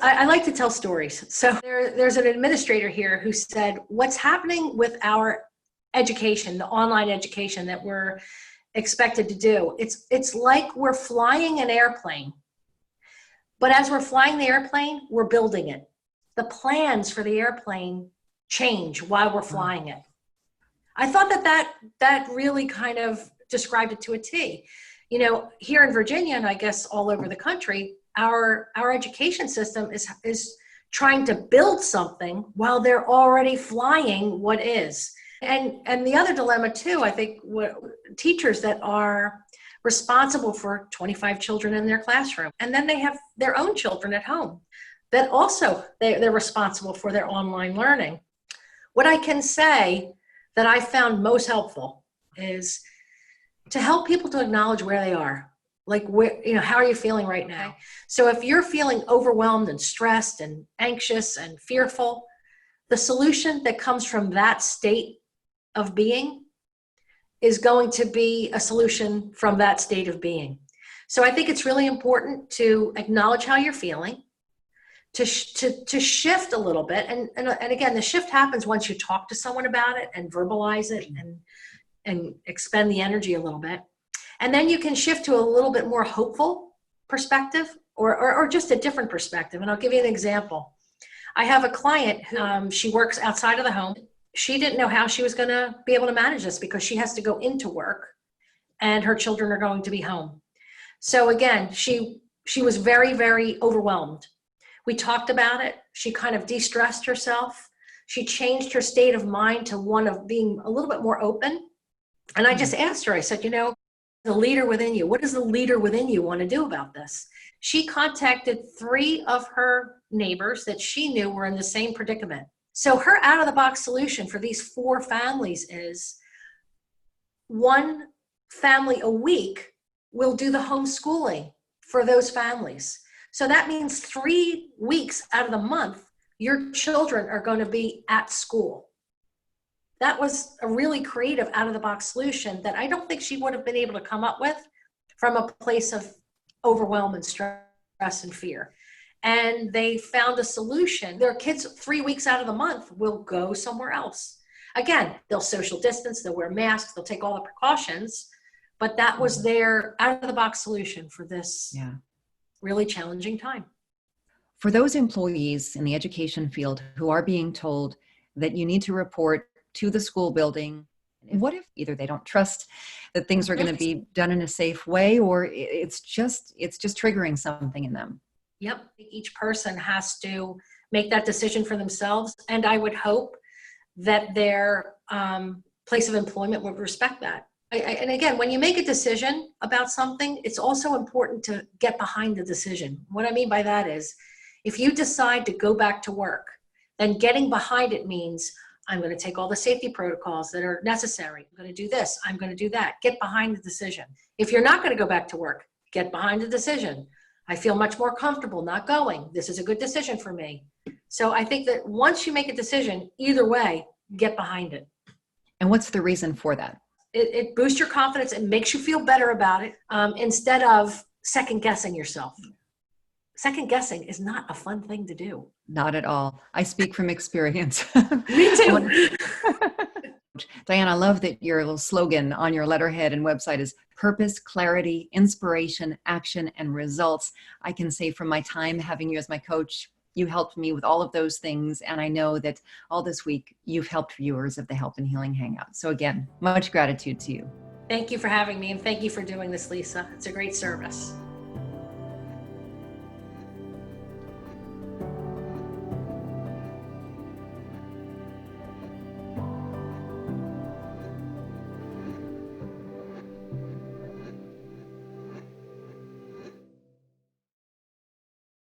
I like to tell stories. So there's an administrator here who said, what's happening with our education, the online education that we're expected to do, it's like we're flying an airplane. But as we're flying the airplane, we're building it. The plans for the airplane change while we're flying it. I thought that really kind of described it to a T. You know, here in Virginia, and I guess all over the country, our education system is trying to build something while they're already flying what is. And the other dilemma too, I think, teachers that are responsible for 25 children in their classroom, and then they have their own children at home that also they're responsible for their online learning. What I can say that I found most helpful is to help people to acknowledge where they are. Like, where, you know, how are you feeling right now? So if you're feeling overwhelmed and stressed and anxious and fearful, the solution that comes from that state of being is going to be a solution from that state of being. So I think it's really important to acknowledge how you're feeling, to shift a little bit. And again, the shift happens once you talk to someone about it and verbalize it and expend the energy a little bit. And then you can shift to a little bit more hopeful perspective or just a different perspective. And I'll give you an example. I have a client who she works outside of the home. She didn't know how she was going to be able to manage this because she has to go into work and her children are going to be home. So again, she was very, very overwhelmed. We talked about it. She kind of de-stressed herself. She changed her state of mind to one of being a little bit more open. And I just asked her, I said, you know, the leader within you, what does the leader within you want to do about this? She contacted 3 of her neighbors that she knew were in the same predicament. So her out-of-the-box solution for these 4 families is 1 family a week will do the homeschooling for those families. So that means 3 weeks out of the month, your children are going to be at school. That was a really creative out-of-the-box solution that I don't think she would have been able to come up with from a place of overwhelm and stress and fear. And they found a solution. Their kids 3 weeks out of the month will go somewhere else. Again, they'll social distance, they'll wear masks, they'll take all the precautions, but that was their out-of-the-box solution for this really challenging time. For those employees in the education field who are being told that you need to report to the school building, what if either they don't trust that things are going to be done in a safe way, or it's just triggering something in them? Yep. Each person has to make that decision for themselves. And I would hope that their place of employment would respect that. And again, when you make a decision about something, it's also important to get behind the decision. What I mean by that is, if you decide to go back to work, then getting behind it means I'm going to take all the safety protocols that are necessary. I'm going to do this. I'm going to do that. Get behind the decision. If you're not going to go back to work, get behind the decision. I feel much more comfortable not going. This is a good decision for me. So I think that once you make a decision, either way, get behind it. And what's the reason for that? It boosts your confidence and makes you feel better about it instead of second guessing yourself. Second guessing is not a fun thing to do. Not at all. I speak from experience. Me too. Diane, I love that your little slogan on your letterhead and website is purpose, clarity, inspiration, action, and results. I can say from my time having you as my coach, you helped me with all of those things. And I know that all this week you've helped viewers of the Health and Healing Hangout. So again, much gratitude to you. Thank you for having me, and thank you for doing this, Lisa. It's a great service.